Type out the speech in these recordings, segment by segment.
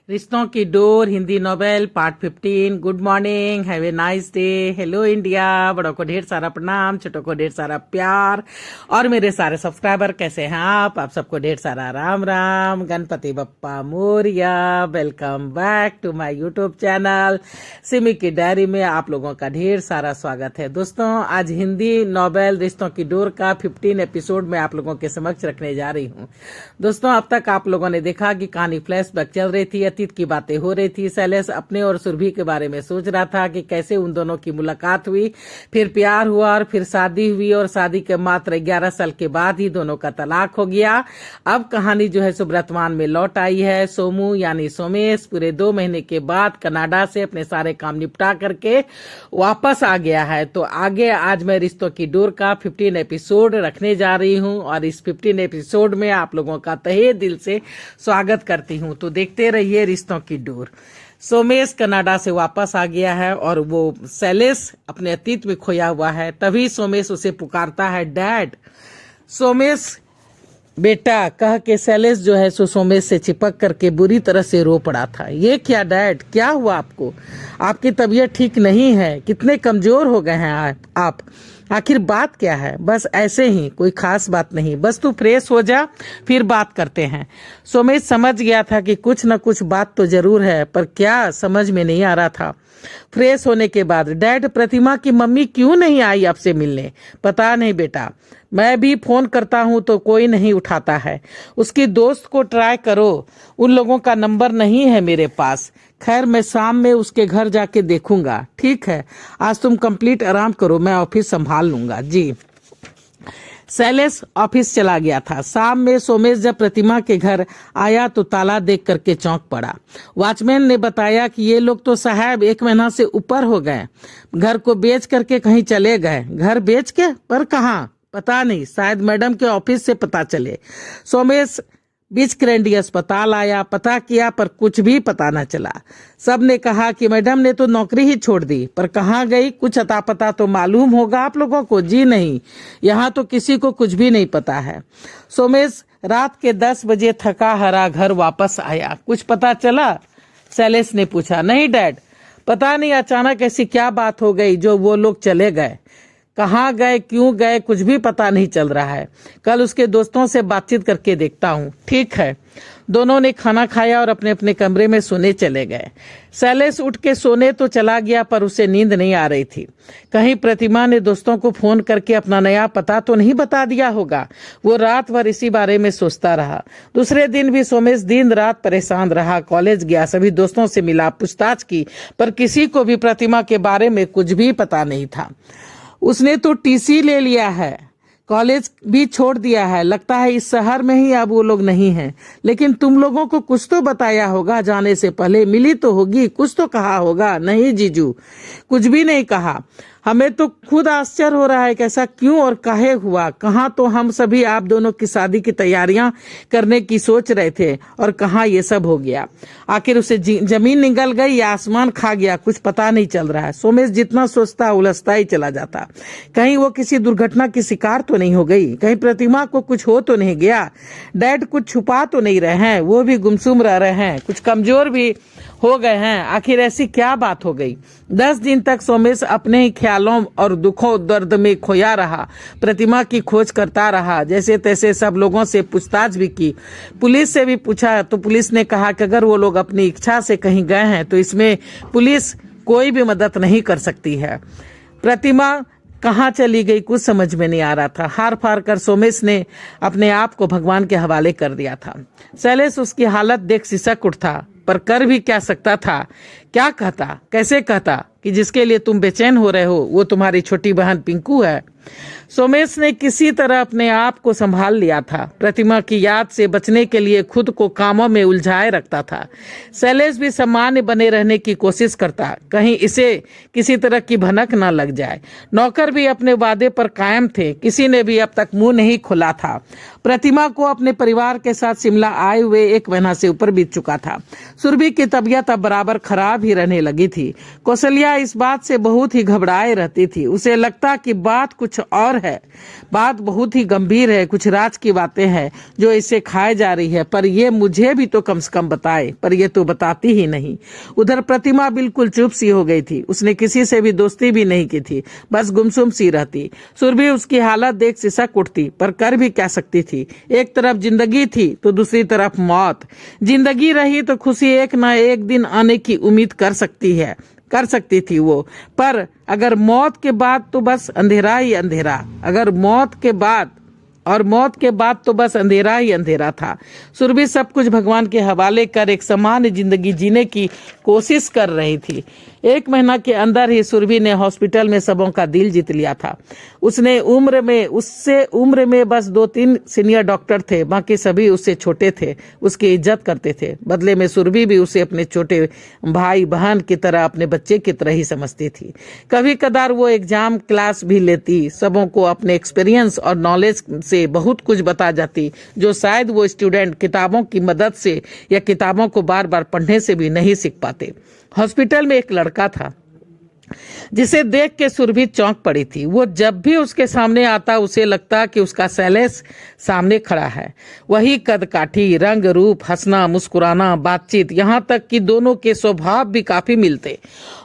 रिश्तों की door Hindi novel part 15। Good morning, have a nice day. Hello India. बड़ों को ढेर सारा प्रणाम, छोटों को ढेर सारा प्यार। और मेरे सारे सब्सक्राइबर कैसे हैं आप सबको ढेर सारा Ram Ram. Ganpati Bappa Morya. Welcome back to my YouTube channel Simi की डायरी में आप लोगों का ढेर सारा स्वागत है। दोस्तों, आज हिंदी नोवेल रिश्तों की डोर का 15 एपिसोड में आप लोगों के समक्ष रखने जा रही हूँ। दोस्तों, अब तक आप लोगों ने देखा कि कहानी फ्लैशबैक चल रही थी, अतीत की बातें हो रही थी। शैलेश अपने और सुरभि के बारे में सोच रहा था कि कैसे उन दोनों की मुलाकात हुई, फिर प्यार हुआ और फिर शादी हुई और शादी के मात्र 11 साल के बाद ही दोनों का तलाक हो गया। अब कहानी जो है वर्तमान में लौट आई है। सोमू यानी सोमेश पूरे 2 महीने के बाद कनाडा से अपने सारे काम निपटा करके वापस आ गया है। तो आगे आज मैं रिश्तों की डोर का 15 एपिसोड रखने जा रही हूँ और इस 15 एपिसोड में आप लोगों का तहे दिल से स्वागत करती हूँ। तो देखते रहिए रिश्तों की डोर। सोमेश कनाडा से वापस आ गया है और वो शैलेश अपने अतीत में खोया हुआ है। तभी सोमेश उसे पुकारता है डैड। सोमेश बेटा कह के शैलेश जो है सोमेश से चिपक करके बुरी तरह से रो पड़ा था। ये क्या डैड, क्या हुआ आपको? आपकी तबीयत ठीक नहीं है, कितने कमजोर हो गए हैं आप। आखिर बात क्या है? बस ऐसे ही, कोई खास बात नहीं, बस तू फ्रेश हो जा फिर बात करते हैं। सोमेश समझ गया था कि कुछ न कुछ बात तो जरूर है, पर क्या समझ में नहीं आ रहा था। फ्रेश होने के बाद डैड, प्रतिमा की मम्मी क्यों नहीं आई आपसे मिलने? पता नहीं बेटा, मैं भी फोन करता हूं तो कोई नहीं उठाता है। उसकी दोस्त को ट्राई करो, उन लोगों का नंबर नहीं है मेरे पास। खैर, मैं शाम में उसके घर जाके देखूंगा। ठीक है, आज तुम कंप्लीट आराम करो, मैं ऑफिस संभाल लूंगा। जी। शैलेश ऑफिस चला गया था। शाम में सोमेश जब प्रतिमा के घर आया तो ताला देख करके चौंक पड़ा। वॉचमैन ने बताया कि ये लोग तो साहब 1 महीना से ऊपर हो गए, घर को बेच करके कहीं चले गए। घर बेच के? पर कहाँ? पता नहीं, शायद मैडम के ऑफिस से पता चले। सोमेश बीच क्रेंडी अस्पताल आया, पता किया पर कुछ भी पता न चला। सब ने कहा कि मैडम ने तो नौकरी ही छोड़ दी, पर कहाँ गई? कुछ अता पता तो मालूम होगा आप लोगों को। जी नहीं, यहाँ तो किसी को कुछ भी नहीं पता है। सोमेश रात के 10 बजे थका हारा घर वापस आया। कुछ पता चला? शैलेश ने पूछा। नहीं डैड, पता नहीं अचानक ऐसी क्या बात हो गई जो वो लोग चले गए। कहाँ गए, क्यों गए, कुछ भी पता नहीं चल रहा है। कल उसके दोस्तों से बातचीत करके देखता हूँ। ठीक है। दोनों ने खाना खाया और अपने अपने कमरे में सोने चले गए। शैलेश उठ के सोने तो चला गया, पर उसे नींद नहीं आ रही थी। कहीं प्रतिमा ने दोस्तों को फोन करके अपना नया पता तो नहीं बता दिया होगा। वो रात भर इसी बारे में सोचता रहा। दूसरे दिन भी सोमेश दिन रात परेशान रहा। कॉलेज गया, सभी दोस्तों से मिला, पूछताछ की, पर किसी को भी प्रतिमा के बारे में कुछ भी पता नहीं था। उसने तो टीसी ले लिया है, कॉलेज भी छोड़ दिया है। लगता है इस शहर में ही अब वो लोग नहीं हैं। लेकिन तुम लोगों को कुछ तो बताया होगा, जाने से पहले मिली तो होगी, कुछ तो कहा होगा। नहीं जीजू, कुछ भी नहीं कहा। हमें तो खुद आश्चर्य हो रहा है कि ऐसा क्यों और काहे हुआ। कहाँ तो हम सभी आप दोनों की शादी की तैयारियां करने की सोच रहे थे और कहाँ ये सब हो गया। आखिर उसे जमीन निगल गई या आसमान खा गया, कुछ पता नहीं चल रहा है। सोमेश जितना सोचता उलझता ही चला जाता। कहीं वो किसी दुर्घटना की शिकार तो नहीं हो गई, कहीं प्रतिमा को कुछ हो तो नहीं गया, डैड कुछ छुपा तो नहीं रहे हैं, वो भी गुमसुम रह रहे हैं, कुछ कमजोर भी हो गए हैं। आखिर ऐसी क्या बात हो गई? 10 दिन तक सोमेश अपने ही ख्यालों और दुखों दर्द में खोया रहा। प्रतिमा की खोज करता रहा, जैसे तैसे सब लोगों से पूछताछ भी की। पुलिस से भी पूछा तो पुलिस ने कहा कि अगर वो लोग अपनी इच्छा से कहीं गए हैं तो इसमें पुलिस कोई भी मदद नहीं कर सकती है। प्रतिमा कहाँ चली गई कुछ समझ में नहीं आ रहा था। हार फार कर सोमेश ने अपने आप को भगवान के हवाले कर दिया था। शैलेश उसकी हालत देख सिसक उठता, पर कर भी क्या सकता था? क्या कहता, कैसे कहता कि जिसके लिए तुम बेचैन हो रहे हो वो तुम्हारी छोटी बहन पिंकू है? सोमेश ने किसी तरह अपने आप को संभाल लिया था। प्रतिमा की याद से बचने के लिए खुद को कामों में उलझाए रखता था। शैलेश भी सामान्य बने रहने की कोशिश करता, कहीं इसे किसी तरह की भनक न लग जाए। नौकर भी अपने वादे पर कायम थे, किसी ने भी अब तक मुंह नहीं खोला था। प्रतिमा को अपने परिवार के साथ शिमला आए हुए 1 महीना से ऊपर बीत चुका था। सुरभि की तबीयत अब बराबर खराब ही रहने लगी थी। कौशल्या इस बात से बहुत ही घबराए रहती थी। उसे लगता कि बात कुछ कुछ और है, बात बहुत ही गंभीर है, कुछ राज की बातें हैं जो इससे खाए जा रही है, पर ये मुझे भी तो कम से कम बताए, पर ये तो बताती ही नहीं। उधर प्रतिमा बिल्कुल चुप सी हो गई थी, उसने किसी से भी दोस्ती भी नहीं की थी, बस गुमसुम सी रहती। सुरभि उसकी हालत देख सिसक उठती, पर कर भी क्या सकती थी। एक तरफ जिंदगी थी तो दूसरी तरफ मौत। जिंदगी रही तो खुशी एक ना एक दिन आने की उम्मीद कर सकती थी वो, पर अगर मौत के बाद तो बस अंधेरा ही अंधेरा, मौत के बाद तो बस अंधेरा ही अंधेरा था। सुरभि सब कुछ भगवान के हवाले कर एक सामान्य जिंदगी जीने की कोशिश कर रही थी। 1 महीना के अंदर ही सुरभि ने हॉस्पिटल में सबों का दिल जीत लिया था। उससे उम्र में बस 2-3 सीनियर डॉक्टर थे, बाकी सभी उससे छोटे थे, उसकी इज्जत करते थे। बदले में सुरभि भी उसे अपने छोटे भाई बहन की तरह, अपने बच्चे की तरह ही समझती थी। कभी कदार वो एग्जाम क्लास भी लेती, सबों को अपने एक्सपीरियंस और नॉलेज से बहुत कुछ बता जाती, जो शायद वो स्टूडेंट किताबों की मदद से या किताबों को बार बार पढ़ने से भी नहीं सीख पाते। हॉस्पिटल में एक लड़का था जिसे देख के सुरभि चौंक पड़ी थी। वो जब भी उसके सामने आता उसे लगता कि उसका शैलेश सामने खड़ा है। वही कद काठी, रंग रूप, हंसना मुस्कुराना, बातचीत, यहाँ तक कि दोनों के स्वभाव भी काफी मिलते।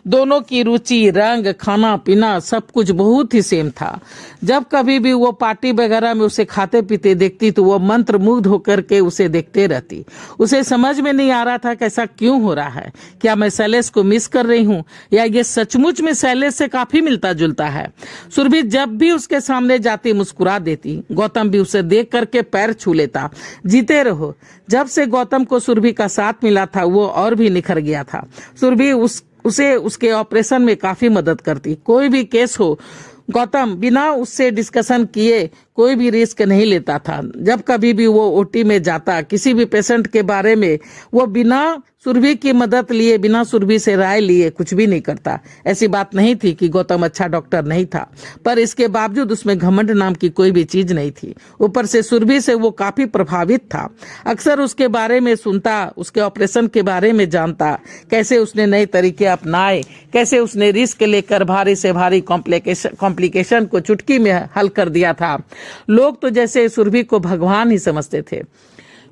दोनों की रुचि, रंग, खाना पीना सब कुछ बहुत ही सेम था। जब कभी भी वो पार्टी वगैरह में उसे खाते पीते देखती तो वो मंत्र मुग्ध होकर के उसे देखते रहती। उसे समझ में नहीं आ रहा था कि ऐसा क्यों हो रहा है। क्या मैं शैलेश को मिस कर रही हूँ या ये सचमुच में शैलेश से काफी मिलता जुलता है। सुरभि जब भी उसके सामने जाती मुस्कुरा देती। गौतम भी उसे देख करके पैर छू लेता। जीते रहो। जब से गौतम को सुरभि का साथ मिला था वो और भी निखर गया था। सुरभि उसे उसके ऑपरेशन में काफी मदद करती। कोई भी केस हो गौतम बिना उससे डिस्कशन किए कोई भी रिस्क नहीं लेता था। जब कभी भी वो ओटी में जाता, किसी भी पेशेंट के बारे में वो बिना सुरभि की मदद लिए, बिना सुरभि से राय लिए कुछ भी नहीं करता। ऐसी बात नहीं थी कि गौतम अच्छा डॉक्टर नहीं था, पर इसके बावजूद उसमें घमंड नाम की कोई भी चीज नहीं थी। ऊपर से सुरभि से वो काफी प्रभावित था। अक्सर उसके बारे में सुनता, उसके ऑपरेशन के बारे में जानता, कैसे उसने नए तरीके अपनाए, कैसे उसने रिस्क लेकर भारी से भारी कॉम्प्लिकेशन को चुटकी में हल कर दिया था। लोग तो जैसे सुरभि को भगवान ही समझते थे।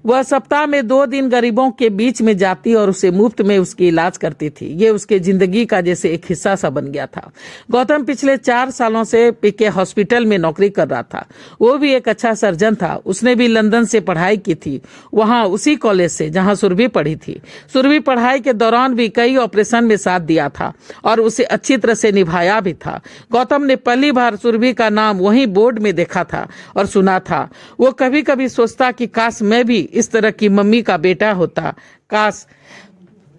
वह सप्ताह में 2 दिन गरीबों के बीच में जाती और उसे मुफ्त में उसकी इलाज करती थी। ये उसके जिंदगी का जैसे एक हिस्सा सा बन गया था। गौतम पिछले 4 सालों से पीके हॉस्पिटल में नौकरी कर रहा था। वो भी एक अच्छा सर्जन था। उसने भी लंदन से पढ़ाई की थी, वहां उसी कॉलेज से जहां सुरभि पढ़ी थी। सुरभि पढ़ाई के दौरान भी कई ऑपरेशन में साथ दिया था और उसे अच्छी तरह से निभाया भी था। गौतम ने पहली बार सुरभि का नाम वही बोर्ड में देखा था और सुना था। वो कभी कभी सोचता कि काश मैं भी इस तरह की मम्मी का बेटा होता, काश।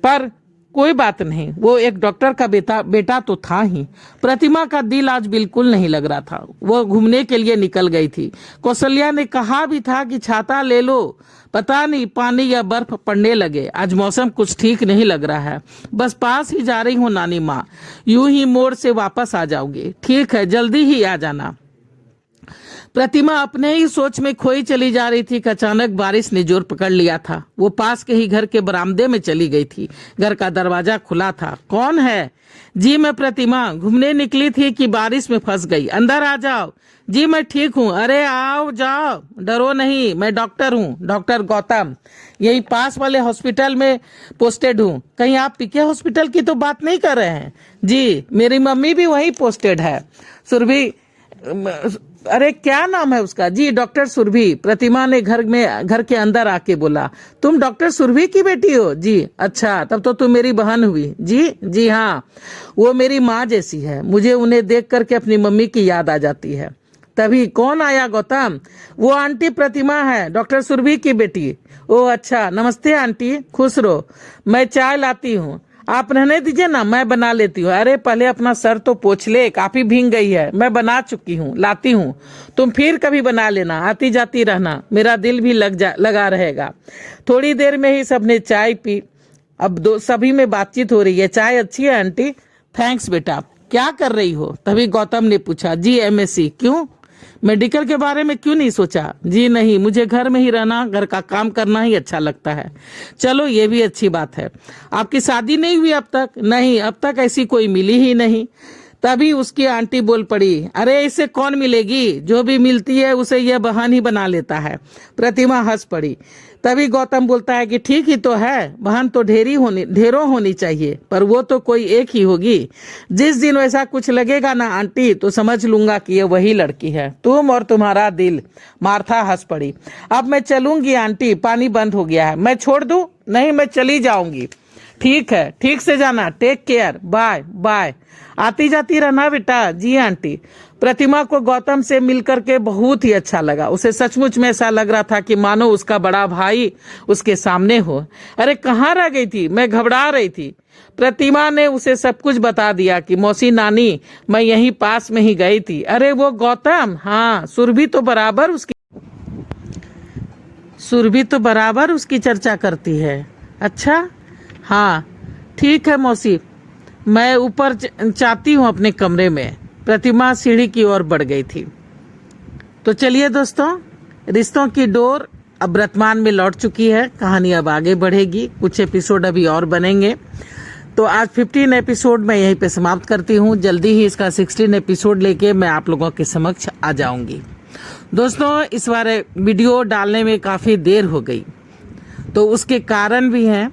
पर कोई बात नहीं, वो एक डॉक्टर का बेटा तो था ही। प्रतिमा का दिल आज बिल्कुल नहीं लग रहा था। वो घूमने के लिए निकल गई थी। कौशल्या ने कहा भी था कि छाता ले लो, पता नहीं पानी या बर्फ पड़ने लगे। आज मौसम कुछ ठीक नहीं लग रहा है। बस पास ही जा रही हूँ नानी माँ, यूं ही मोड़ से वापस आ जाऊंगी। ठीक है, जल्दी ही आ जाना। प्रतिमा अपने ही सोच में खोई चली जा रही थी कि अचानक बारिश ने जोर पकड़ लिया था। वो पास के ही घर के बरामदे में चली गई थी। घर का दरवाजा खुला था। कौन है? जी मैं प्रतिमा, घूमने निकली थी कि बारिश में फंस गई। अंदर आ जाओ। जी मैं ठीक हूँ। अरे आओ जाओ, डरो नहीं, मैं डॉक्टर हूँ, डॉक्टर गौतम, यही पास वाले हॉस्पिटल में पोस्टेड हूँ। कहीं आप पीके हॉस्पिटल की तो बात नहीं कर रहे हैं? जी मेरी मम्मी भी वहीं पोस्टेड है। सुरभि, अरे क्या नाम है उसका? जी डॉक्टर सुरभि। प्रतिमा ने घर के अंदर आके बोला, तुम डॉक्टर सुरभि की बेटी हो? जी अच्छा, तब तो तुम मेरी बहन हुई। जी हाँ, वो मेरी माँ जैसी है। मुझे उन्हें देख करके अपनी मम्मी की याद आ जाती है। तभी कौन आया गौतम? वो आंटी प्रतिमा है, डॉक्टर सुरभि की बेटी। ओह अच्छा, नमस्ते आंटी, खुश रहो। मैं चाय लाती हूँ, आप रहने दीजिए ना, मैं बना लेती हूँ। अरे पहले अपना सर तो पोंछ ले, काफी भीग गई है। मैं बना चुकी हूँ, लाती हूँ, तुम फिर कभी बना लेना, आती जाती रहना, मेरा दिल भी लगा रहेगा। थोड़ी देर में ही सबने चाय पी। अब सभी में बातचीत हो रही है। चाय अच्छी है आंटी? थैंक्स बेटा। क्या कर रही हो? तभी गौतम ने पूछा। जी MSc। क्यों? मेडिकल के बारे में क्यों नहीं सोचा? जी नहीं, मुझे घर में ही रहना, घर का काम करना ही अच्छा लगता है। चलो ये भी अच्छी बात है। आपकी शादी नहीं हुई अब तक? नहीं, अब तक ऐसी कोई मिली ही नहीं। तभी उसकी आंटी बोल पड़ी, अरे इससे कौन मिलेगी, जो भी मिलती है उसे यह बहन ही बना लेता है। प्रतिमा हंस पड़ी। तभी गौतम बोलता है कि ठीक ही तो है, बहन तो ढेरों होनी चाहिए, पर वो तो कोई एक ही होगी। जिस दिन वैसा कुछ लगेगा ना आंटी, तो समझ लूंगा कि ये वही लड़की है, तुम और तुम्हारा दिल। मार्था हंस पड़ी। अब मैं चलूंगी आंटी, पानी बंद हो गया है, मैं छोड़ दूं? नहीं, मैं चली जाऊंगी। ठीक है, ठीक से जाना, टेक केयर, बाय बाय। आती जाती रहना बेटा। जी आंटी। प्रतिमा को गौतम से मिलकर के बहुत ही अच्छा लगा। उसे सचमुच में ऐसा लग रहा था कि मानो उसका बड़ा भाई उसके सामने हो। अरे कहाँ रह गई थी, मैं घबरा रही थी। प्रतिमा ने उसे सब कुछ बता दिया कि मौसी नानी, मैं यहीं पास में ही गई थी। अरे वो गौतम, हाँ, सुरभि तो बराबर उसकी चर्चा करती है। अच्छा, हाँ ठीक है मौसी, मैं ऊपर चाहती हूँ अपने कमरे में। प्रतिमा सीढ़ी की ओर बढ़ गई थी। तो चलिए दोस्तों, रिश्तों की डोर अब वर्तमान में लौट चुकी है। कहानी अब आगे बढ़ेगी, कुछ एपिसोड अभी और बनेंगे। तो आज 15 एपिसोड मैं यहीं पे समाप्त करती हूँ। जल्दी ही इसका 16 एपिसोड लेके मैं आप लोगों के समक्ष आ जाऊंगी। दोस्तों, इस बार वीडियो डालने में काफ़ी देर हो गई, तो उसके कारण भी हैं।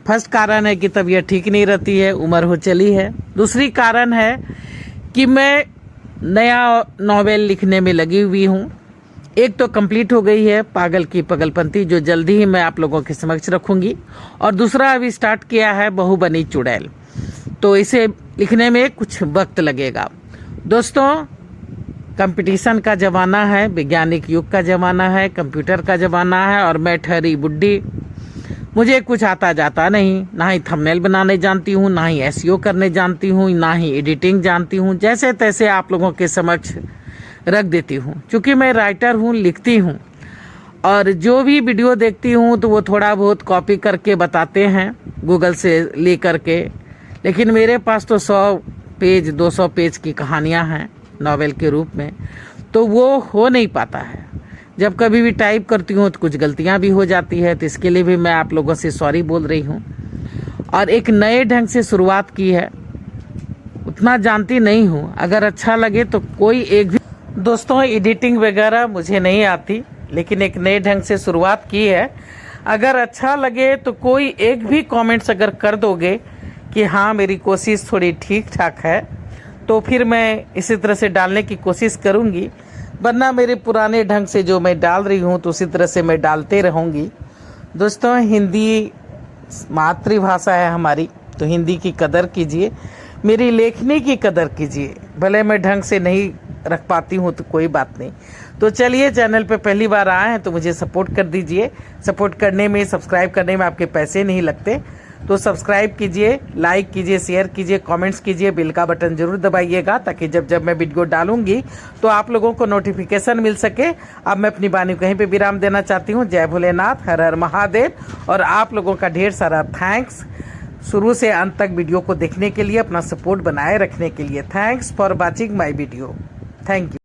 फर्स्ट कारण है कि तबीयत ठीक नहीं रहती है, उम्र हो चली है। दूसरी कारण है कि मैं नया नॉवेल लिखने में लगी हुई हूँ। एक तो कंप्लीट हो गई है, पागल की पगलपंती, जो जल्दी ही मैं आप लोगों के समक्ष रखूंगी, और दूसरा अभी स्टार्ट किया है, बहू बनी चुड़ैल। तो इसे लिखने में कुछ वक्त लगेगा। दोस्तों, कंपटीशन का ज़माना है, वैज्ञानिक युग का ज़माना है, कंप्यूटर का ज़माना है, और मैं ठहरी बुड्ढी। मुझे कुछ आता जाता नहीं, ना ही थंबनेल बनाने जानती हूँ, ना ही एसईओ करने जानती हूँ, ना ही एडिटिंग जानती हूँ। जैसे तैसे आप लोगों के समक्ष रख देती हूँ, क्योंकि मैं राइटर हूँ, लिखती हूँ, और जो भी वीडियो देखती हूँ तो वो थोड़ा बहुत कॉपी करके बताते हैं गूगल से ले करके। लेकिन मेरे पास तो 100 पेज 200 पेज की कहानियाँ हैं नॉवेल के रूप में, तो वो हो नहीं पाता है। जब कभी भी टाइप करती हूँ तो कुछ गलतियाँ भी हो जाती है, तो इसके लिए भी मैं आप लोगों से सॉरी बोल रही हूँ। और एक नए ढंग से शुरुआत की है, उतना जानती नहीं हूँ। अगर अच्छा लगे तो कोई एक भी, दोस्तों एडिटिंग वगैरह मुझे नहीं आती, लेकिन एक नए ढंग से शुरुआत की है। अगर अच्छा लगे तो कोई एक भी कमेंट्स अगर कर दोगे कि हाँ मेरी कोशिश थोड़ी ठीक ठाक है, तो फिर मैं इसी तरह से डालने की कोशिश करूँगी। वरना मेरे पुराने ढंग से जो मैं डाल रही हूँ तो उसी तरह से मैं डालते रहूँगी। दोस्तों, हिंदी मातृभाषा है हमारी, तो हिंदी की कदर कीजिए, मेरी लेखनी की कदर कीजिए। भले मैं ढंग से नहीं रख पाती हूँ तो कोई बात नहीं। तो चलिए, चैनल पे पहली बार आए हैं तो मुझे सपोर्ट कर दीजिए। सपोर्ट करने में, सब्सक्राइब करने में आपके पैसे नहीं लगते, तो सब्सक्राइब कीजिए, लाइक कीजिए, शेयर कीजिए, कमेंट्स कीजिए, बेल का बटन जरूर दबाइएगा, ताकि जब जब मैं वीडियो डालूंगी तो आप लोगों को नोटिफिकेशन मिल सके। अब मैं अपनी वाणी कहीं पे विराम देना चाहती हूँ। जय भोलेनाथ, हर हर महादेव, और आप लोगों का ढेर सारा थैंक्स शुरू से अंत तक वीडियो को देखने के लिए, अपना सपोर्ट बनाए रखने के लिए। Thanks for watching my video. Thank you.